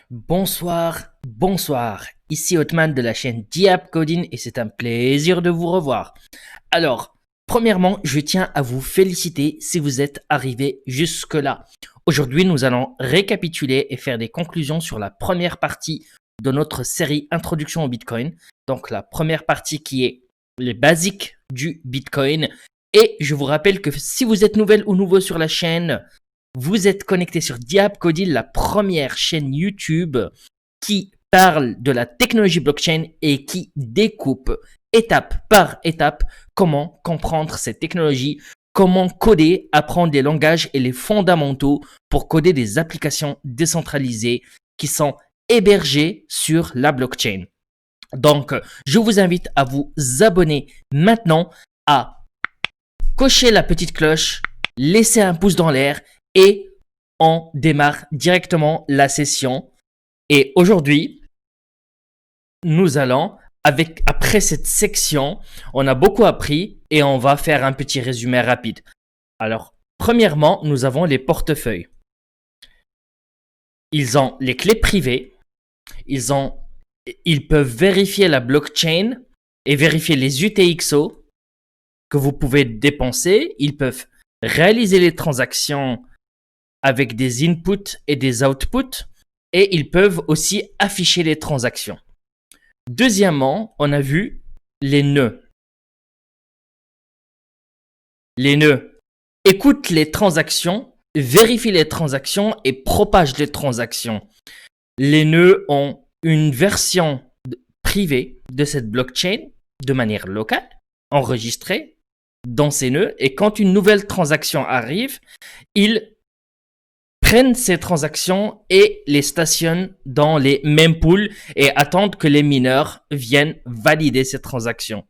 Bonsoir, bonsoir. Ici Otman de la chaîne Diap Coding et c'est un plaisir de vous revoir. Alors, premièrement, je tiens à vous féliciter si vous êtes arrivé jusque-là. Aujourd'hui, nous allons récapituler et faire des conclusions sur la première partie de notre série Introduction au Bitcoin. Donc, la première partie qui est les basiques du Bitcoin. Et je vous rappelle que si vous êtes nouvelle ou nouveau sur la chaîne, vous êtes connecté sur Diap Coding, la première chaîne YouTube qui parle de la technologie blockchain et qui découpe étape par étape comment comprendre cette technologie, comment coder, apprendre des langages et les fondamentaux pour coder des applications décentralisées qui sont hébergées sur la blockchain. Donc, je vous invite à vous abonner maintenant, à cocher la petite cloche, laisser un pouce dans l'air et on démarre directement la session. Et aujourd'hui, nous allons, après cette section, on a beaucoup appris et on va faire un petit résumé rapide. Alors, premièrement, nous avons les portefeuilles. Ils ont les clés privées, ils peuvent vérifier la blockchain et vérifier les UTXO que vous pouvez dépenser. Ils peuvent réaliser les transactions avec des inputs et des outputs, et ils peuvent aussi afficher les transactions. Deuxièmement, on a vu les nœuds. Les nœuds écoutent les transactions, vérifient les transactions et propagent les transactions. Les nœuds ont une version privée de cette blockchain de manière locale, enregistrée dans ces nœuds, et quand une nouvelle transaction arrive, ils prennent ces transactions et les stationnent dans les mêmes pools et attendent que les mineurs viennent valider ces transactions.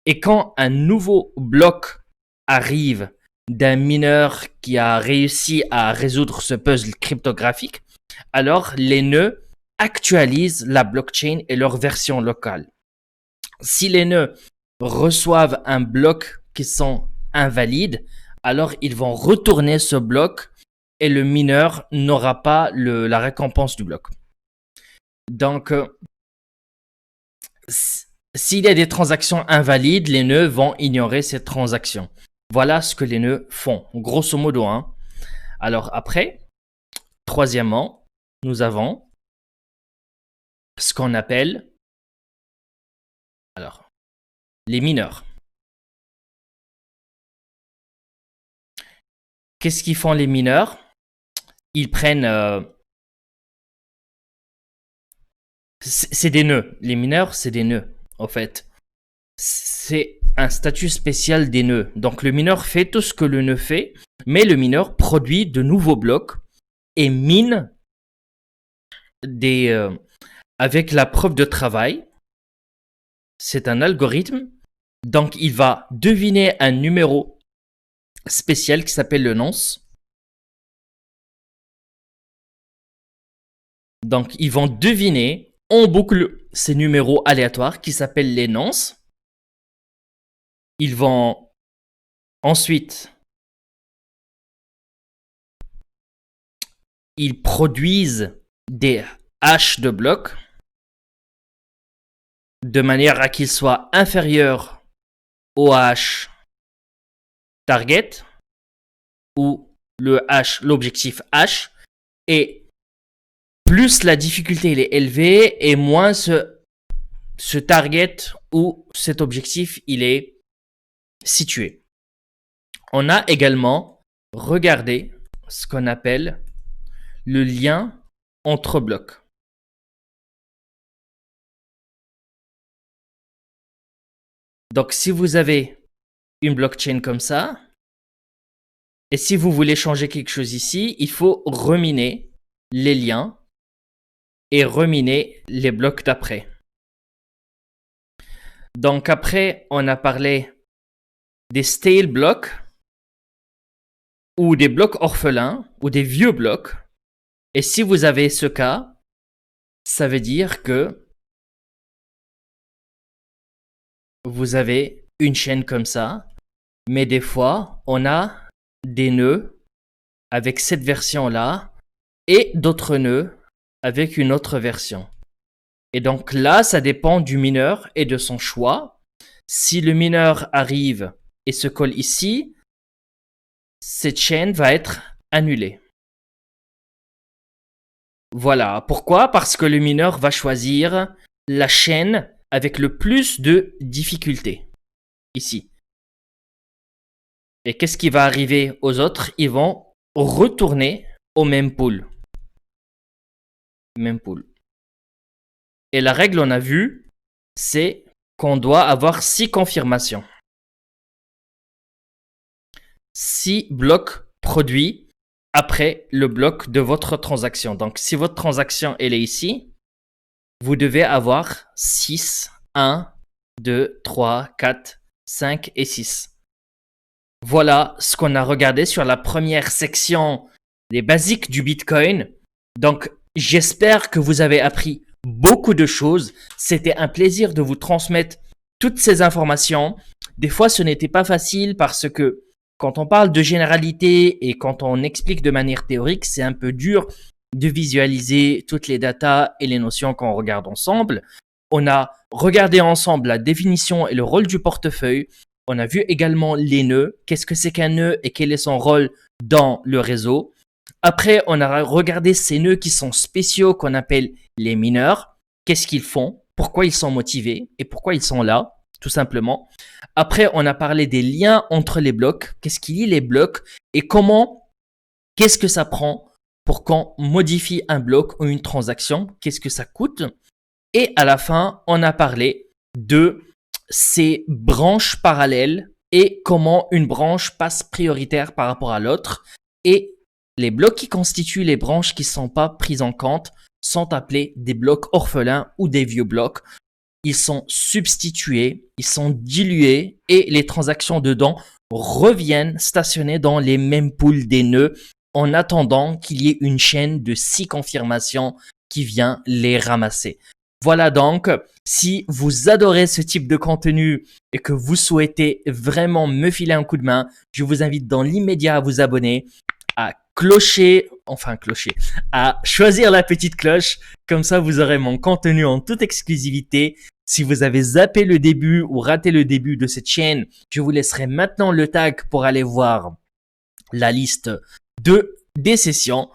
Et quand un nouveau bloc arrive d'un mineur qui a réussi à résoudre ce puzzle cryptographique, alors les nœuds actualisent la blockchain et leur version locale. Si les nœuds reçoivent un bloc qui sont invalides, alors ils vont retourner ce bloc et le mineur n'aura pas la récompense du bloc. Donc, s'il y a des transactions invalides, les nœuds vont ignorer ces transactions. Voilà ce que les nœuds font, grosso modo. Alors après, troisièmement, nous avons ce qu'on appelle les mineurs. Qu'est-ce qu'ils font les mineurs? Ils prennent... c'est des nœuds. Les mineurs, c'est des nœuds, en fait. C'est un statut spécial des nœuds. Donc le mineur fait tout ce que le nœud fait, mais le mineur produit de nouveaux blocs et mine avec la preuve de travail. C'est un algorithme. Donc il va deviner un numéro spécial qui s'appelle le nonce. Donc ils vont deviner en boucle ces numéros aléatoires qui s'appellent les nonces. Ils vont ensuite, ils produisent des hashes de blocs de manière à qu'ils soient inférieurs au hash target ou l'objectif hash, et plus la difficulté est élevée et moins ce target ou cet objectif il est situé. On a également regardé ce qu'on appelle le lien entre blocs. Donc si vous avez une blockchain comme ça, et si vous voulez changer quelque chose ici, il faut reminer les liens et reminer les blocs d'après. Donc après, on a parlé des stale blocks ou des blocs orphelins ou des vieux blocs. Et si vous avez ce cas, ça veut dire que vous avez une chaîne comme ça, mais des fois, on a des nœuds avec cette version-là et d'autres nœuds avec une autre version. Et donc là, ça dépend du mineur et de son choix. Si le mineur arrive et se colle ici, cette chaîne va être annulée. Voilà. Pourquoi? Parce que le mineur va choisir la chaîne avec le plus de difficultés. Ici. Et qu'est-ce qui va arriver aux autres? Ils vont retourner au même pool. Même pool. Et la règle, on a vu, c'est qu'on doit avoir 6 confirmations. 6 blocs produits après le bloc de votre transaction. Donc, si votre transaction elle est ici, vous devez avoir 6, 1, 2, 3, 4, 5 et 6. Voilà ce qu'on a regardé sur la première section des basiques du Bitcoin. Donc, j'espère que vous avez appris beaucoup de choses. C'était un plaisir de vous transmettre toutes ces informations. Des fois, ce n'était pas facile parce que quand on parle de généralité et quand on explique de manière théorique, c'est un peu dur de visualiser toutes les datas et les notions qu'on regarde ensemble. On a regardé ensemble la définition et le rôle du portefeuille. On a vu également les nœuds. Qu'est-ce que c'est qu'un nœud et quel est son rôle dans le réseau? Après, on a regardé ces nœuds qui sont spéciaux qu'on appelle les mineurs. Qu'est-ce qu'ils font? Pourquoi ils sont motivés? Et pourquoi ils sont là? Tout simplement. Après, on a parlé des liens entre les blocs. Qu'est-ce qui lie les blocs? Et qu'est-ce que ça prend pour qu'on modifie un bloc ou une transaction? Qu'est-ce que ça coûte? Et à la fin, on a parlé de ces branches parallèles et comment une branche passe prioritaire par rapport à l'autre. Et les blocs qui constituent les branches qui ne sont pas prises en compte sont appelés des blocs orphelins ou des vieux blocs. Ils sont substitués, ils sont dilués et les transactions dedans reviennent stationner dans les mêmes pools des nœuds en attendant qu'il y ait une chaîne de 6 confirmations qui vient les ramasser. Voilà donc, si vous adorez ce type de contenu et que vous souhaitez vraiment me filer un coup de main, je vous invite dans l'immédiat à vous abonner, à à choisir la petite cloche. Comme ça, vous aurez mon contenu en toute exclusivité. Si vous avez zappé le début ou raté le début de cette chaîne, je vous laisserai maintenant le tag pour aller voir la liste des sessions.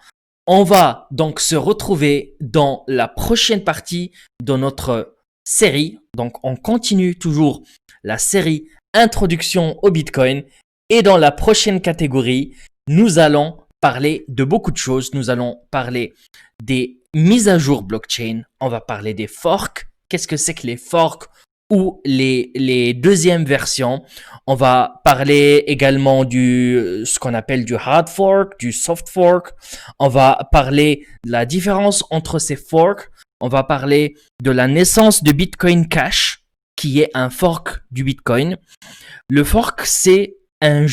On va donc se retrouver dans la prochaine partie de notre série. Donc, on continue toujours la série Introduction au Bitcoin. Et dans la prochaine catégorie, nous allons parler de beaucoup de choses. Nous allons parler des mises à jour blockchain. On va parler des forks. Qu'est-ce que c'est que les forks ou les deuxièmes versions? On va parler également ce qu'on appelle du hard fork, du soft fork. On va parler de la différence entre ces forks. On va parler de la naissance de Bitcoin Cash, qui est un fork du Bitcoin. Le fork, c'est un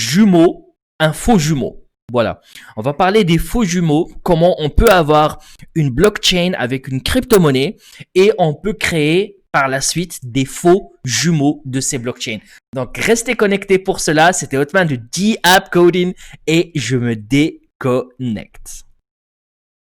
faux jumeau. Voilà. On va parler des faux jumeaux, comment on peut avoir une blockchain avec une crypto-monnaie et on peut créer par la suite des faux jumeaux de ces blockchains. Donc, restez connectés pour cela. C'était Othman de The App Coding et je me déconnecte.